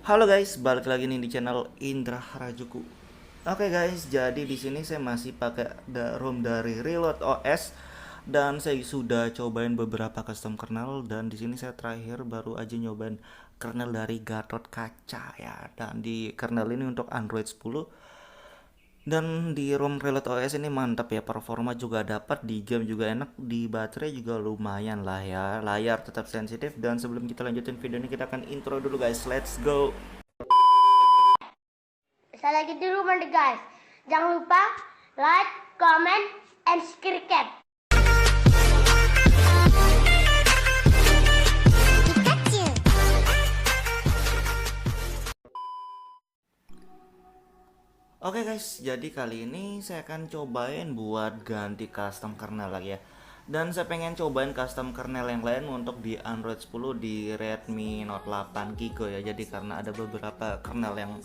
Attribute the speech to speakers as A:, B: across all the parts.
A: Halo guys, balik lagi nih di channel Indra Harajuku. Oke guys, jadi di sini saya masih pakai ROM dari Reload OS dan saya sudah cobain beberapa custom kernel dan di sini saya terakhir baru aja nyobain kernel dari Gatot Kaca ya. Dan di kernel ini untuk Android 10 dan di ROM Reload OS ini mantap ya, performa juga dapat, di game juga enak, di baterai juga lumayan lah ya. Layar tetap sensitif dan sebelum kita lanjutin video ini kita akan intro dulu guys. Let's go.
B: Saya lagi di rumah nih guys. Jangan lupa like, comment, and subscribe.
A: Oke guys, jadi kali ini saya akan cobain buat ganti custom kernel lagi ya. Dan saya pengen cobain custom kernel yang lain untuk di Android 10 di Redmi Note 8 Giga ya. Jadi karena ada beberapa kernel yang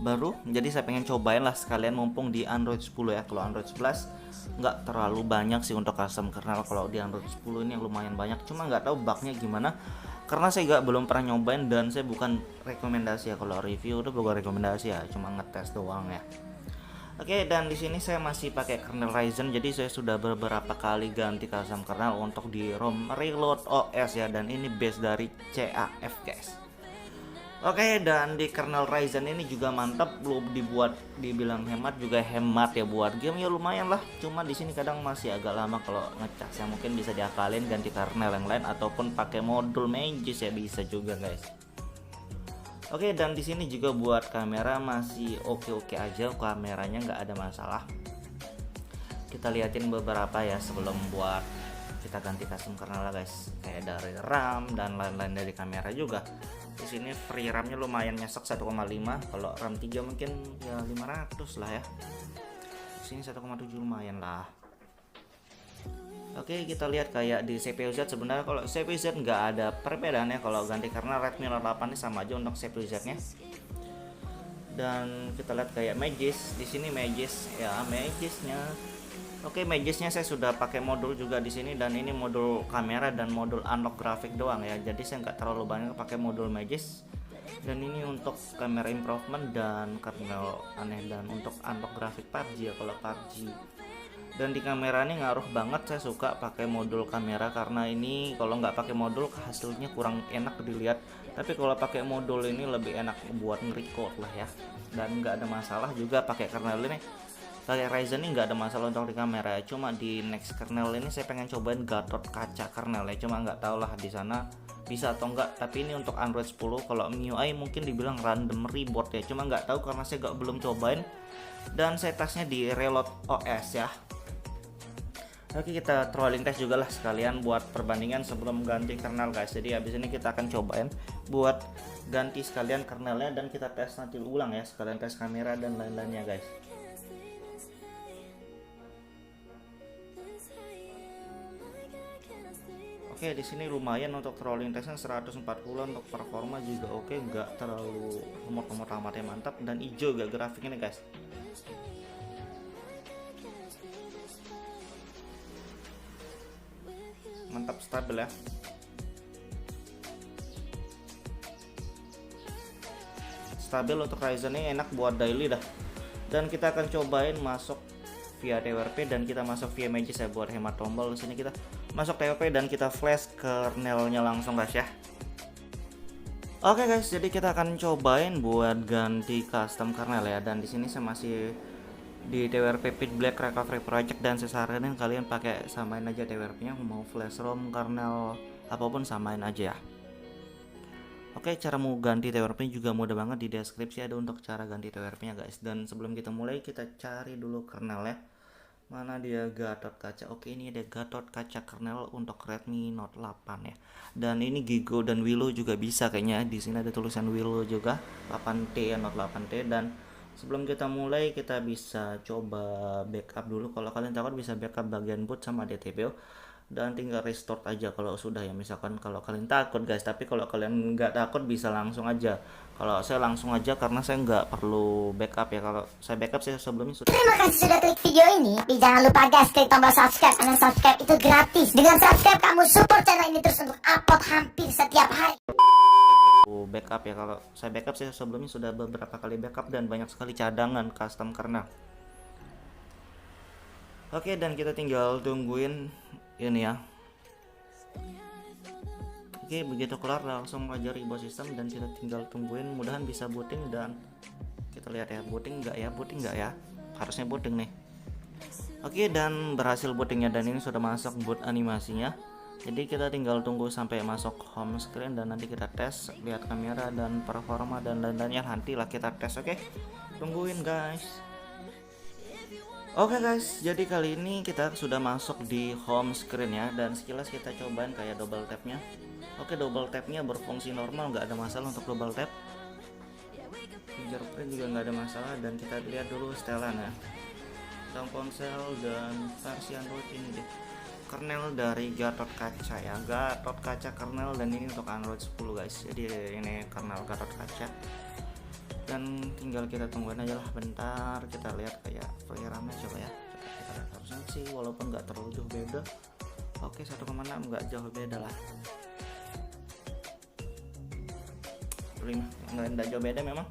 A: baru, jadi saya pengen cobain lah sekalian mumpung di Android 10 ya. Kalau Android 11 nggak terlalu banyak sih untuk custom kernel. Kalau di Android 10 ini yang lumayan banyak, cuma nggak tahu bugnya gimana. Karena saya juga belum pernah nyobain dan saya bukan rekomendasi ya, kalau review itu bukan rekomendasi ya, cuma ngetes doang ya. Oke, dan di sini saya masih pakai kernel Ryzen, jadi saya sudah beberapa kali ganti custom kernel untuk di ROM Reload OS ya, dan ini base dari CAF guys. Oke, dan di kernel Ryzen ini juga mantap, belum dibuat dibilang hemat juga hemat ya, buat game ya lumayan lah. Cuma di sini kadang masih agak lama kalau ngecas ya, mungkin bisa diakalin ganti kernel yang lain ataupun pakai modul Magis ya, bisa juga guys. Oke, dan di sini juga buat kamera masih oke-oke aja, kameranya nggak ada masalah. Kita liatin beberapa ya sebelum buat kita ganti custom kernel guys, kayak dari RAM dan lain-lain dari kamera juga. Di sini free RAM-nya lumayan nyesek 1,5, kalau RAM 3 mungkin ya 500 lah ya. Di sini 1,7 lumayan lah. Oke, kita lihat kayak di CPU Z, sebenarnya kalau CPU Z nggak ada perbedaannya kalau ganti karena Redmi Note 8 ini sama aja untuk CPU Z-nya. Dan kita lihat kayak Magis, di sini Magis ya, Magisnya. Oke, Magisnya saya sudah pakai modul juga di sini, dan ini modul kamera dan modul unlock grafik doang ya. Jadi saya nggak terlalu banyak pakai modul Magis. Dan ini untuk kamera improvement dan kernel aneh, dan untuk unlock grafik PUBG ya, kalau PUBG. Dan di kamera ini ngaruh banget, saya suka pakai modul kamera karena ini kalau nggak pakai modul hasilnya kurang enak dilihat, tapi kalau pakai modul ini lebih enak buat nge-record lah ya. Dan nggak ada masalah juga pakai kernel ini, pakai Ryzen ini nggak ada masalah untuk di kamera ya. Cuma di next kernel ini saya pengen cobain Gatot Kaca kernel ya, cuma nggak tahu lah di sana bisa atau enggak. Tapi ini untuk Android 10, kalau MIUI mungkin dibilang random reboot ya, cuma nggak tahu karena saya nggak belum cobain dan saya tesnya di Reload OS ya. Oke, kita trolling test juga lah sekalian buat perbandingan sebelum ganti kernel guys. Jadi habis ini kita akan cobain buat ganti sekalian kernelnya dan kita tes nanti ulang ya, sekalian tes kamera dan lain-lainnya guys. Oke, di sini lumayan untuk trolling testnya 140, untuk performa juga oke, nggak terlalu lemot-lemot amat ya, mantap. Dan hijau gak grafiknya nih guys. Mantap, stabil ya. Stabil untuk Ryzen ini enak buat daily dah. Dan kita akan cobain masuk via TWRP dan kita masuk via Magis ya buat hemat tombol. Di sini kita masuk TWRP dan kita flash kernelnya langsung guys ya. Oke guys, jadi kita akan cobain buat ganti custom kernel ya, dan di sini saya masih di TWRP Pit Black Recovery Project, dan saya saranin kalian pakai samain aja TWRP-nya, mau flash ROM, kernel apapun samain aja ya. Oke, cara mau ganti TWRP juga mudah banget, di deskripsi ada untuk cara ganti TWRP-nya guys. Dan sebelum kita mulai kita cari dulu kernel ya. Mana dia, Gatot Kaca. Oke, ini ada Gatot Kaca kernel untuk Redmi Note 8 ya. Dan ini Gigo dan Willow juga bisa kayaknya. Di sini ada tulisan Willow juga, 8T ya, Note 8T. Dan sebelum kita mulai kita bisa coba backup dulu. Kalau kalian takut bisa backup bagian boot sama DTPO dan tinggal restore aja kalau sudah ya, misalkan kalau kalian takut guys. Tapi kalau kalian nggak takut bisa langsung aja. Kalau saya langsung aja karena saya nggak perlu backup ya. Kalau saya backup saya sebelumnya sudah.
B: Terima kasih sudah klik video ini. Tapi jangan lupa guys, klik tombol subscribe, karena subscribe itu gratis. Dengan subscribe kamu support channel ini terus untuk upload hampir setiap hari.
A: aku backup ya. Kalau saya backup, saya sebelumnya sudah beberapa kali backup dan banyak sekali cadangan custom kernel. Oke, dan kita tinggal tungguin ini ya. Oke, begitu kelar langsung aja reboot sistem dan kita tinggal tungguin, mudahan bisa booting. Dan kita lihat ya, booting nggak ya, harusnya booting nih. Oke, dan berhasil bootingnya dan ini sudah masuk boot animasinya. Jadi kita tinggal tunggu sampai masuk home screen dan nanti kita tes, lihat kamera dan performa dan lain-lainnya, nantilah kita tes. Oke, tungguin guys. Oke guys, jadi kali ini kita sudah masuk di home screen ya, dan sekilas kita cobain kayak double tapnya. Oke, double tapnya berfungsi normal, nggak ada masalah untuk double tap. Fingerprint juga nggak ada masalah, dan kita lihat dulu setelan ya. Dalam ponsel dan versi Android ini deh, kernel dari Gatot Kaca ya, Gatot Kaca kernel, dan ini untuk Android 10 guys. Jadi ini kernel Gatot Kaca. Dan tinggal kita tungguin aja lah bentar, kita lihat kayak RAM-nya coba ya. Coba kita lihat, harusnya sih walaupun nggak terlalu jauh beda. Oke, 1,6 nggak jauh beda lah. 5 nggak jauh beda memang.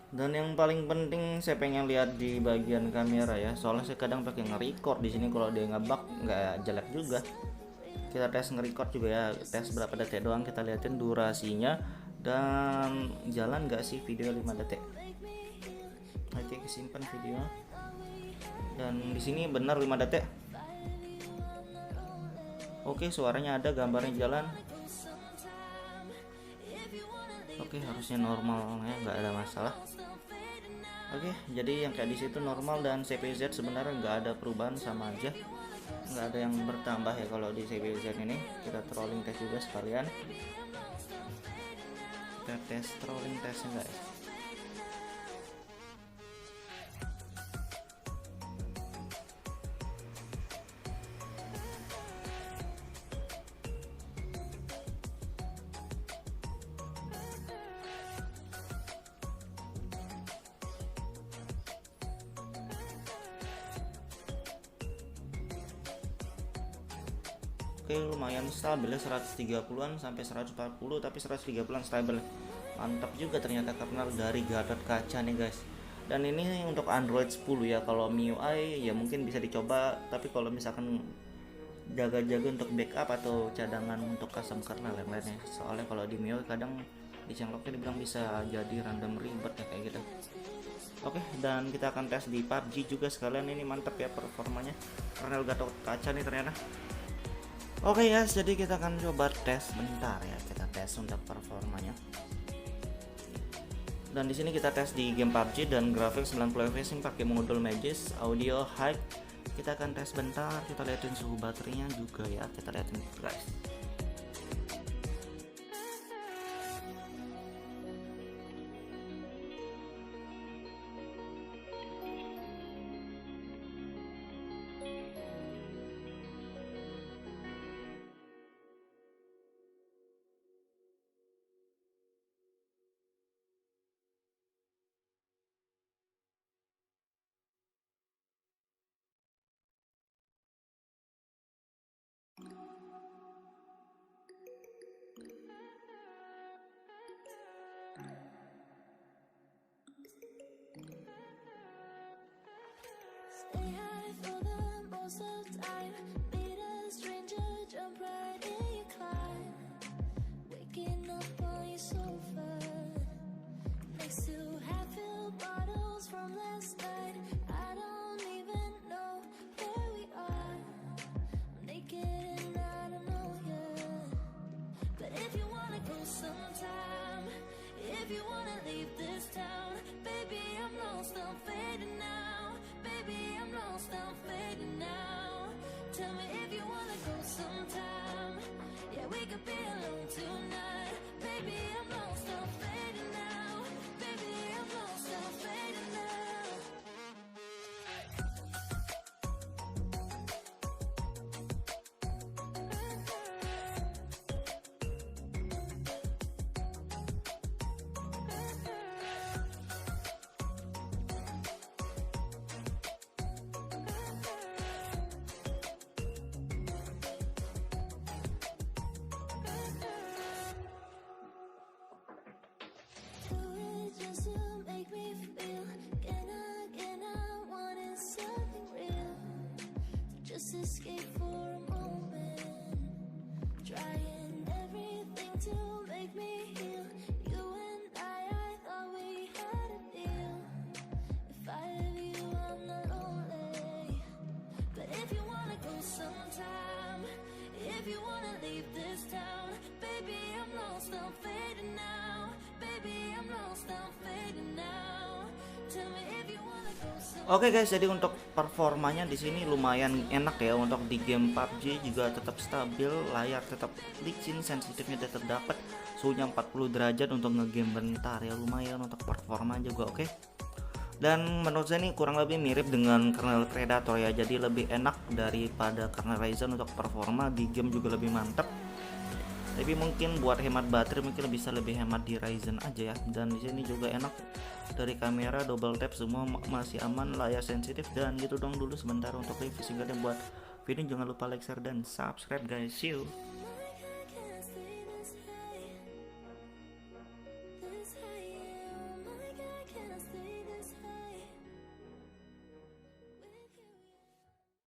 A: Dan yang paling penting saya pengen lihat di bagian kamera ya, soalnya saya kadang pakai nge-record di sini, kalau dia ngebug nggak jelek juga. Kita tes nge-record juga ya, tes berapa detik doang, kita liatin durasinya dan jalan nggak sih video 5 detik. Oke, kesimpan video. Dan di sini benar 5 detik. Oke, suaranya ada, gambarnya jalan. Oke, harusnya normal ya, nggak ada masalah. Oke, jadi yang kayak di situ normal, dan CPZ sebenarnya nggak ada perubahan, sama aja, nggak ada yang bertambah ya kalau di CPZ ini. Kita trolling test juga sekalian. Kita tes trolling testnya guys. Oke, lumayan stabil ya, 130-an sampai 140, tapi 130-an stabil. Mantap juga ternyata kernel dari Gatot Kaca nih guys. Dan ini untuk Android 10 ya. Kalau MIUI ya mungkin bisa dicoba, tapi kalau misalkan jaga-jaga untuk backup atau cadangan untuk custom kernel yang lainnya. Soalnya kalau di MIUI kadang di changelognya dibilang bisa jadi random ribet ya kayak gitu. Oke, dan kita akan tes di PUBG juga sekalian. Ini mantap ya performanya kernel Gatot Kaca nih ternyata. Oke guys, jadi kita akan coba tes bentar ya, kita tes untuk performanya. Dan di sini kita tes di game PUBG dan grafik 90 fps pakai modul Magis, audio high. Kita akan tes bentar, kita liatin suhu baterainya juga ya, kita liatin guys.
C: to make me feel again I wanted something real. Just escape for a moment, trying everything to make me heal. You and I thought we had a deal. If I have you, I'm not lonely. But if you wanna go sometime, if you wanna leave this town, baby, I'm lost, I'm fading now. Baby, I'm lost, I'm fading now. Tell me if you wanna go sometime.
A: Oke guys, jadi untuk performanya di sini lumayan enak ya. Untuk di game PUBG juga tetap stabil, layar tetap licin, sensitifnya tetap dapat, suhunya 40 derajat untuk ngegame bentar ya, lumayan untuk performa juga oke. Dan menurut saya ini kurang lebih mirip dengan kernel Predator ya, jadi lebih enak daripada kernel Ryzen untuk performa, di game juga lebih mantap. Tapi mungkin buat hemat baterai mungkin bisa lebih hemat di Ryzen aja ya. Dan di sini juga enak dari kamera, double tap semua masih aman, layar sensitif. Dan gitu dong dulu sebentar untuk review singkatnya. Buat video jangan lupa like, share dan subscribe guys. See you.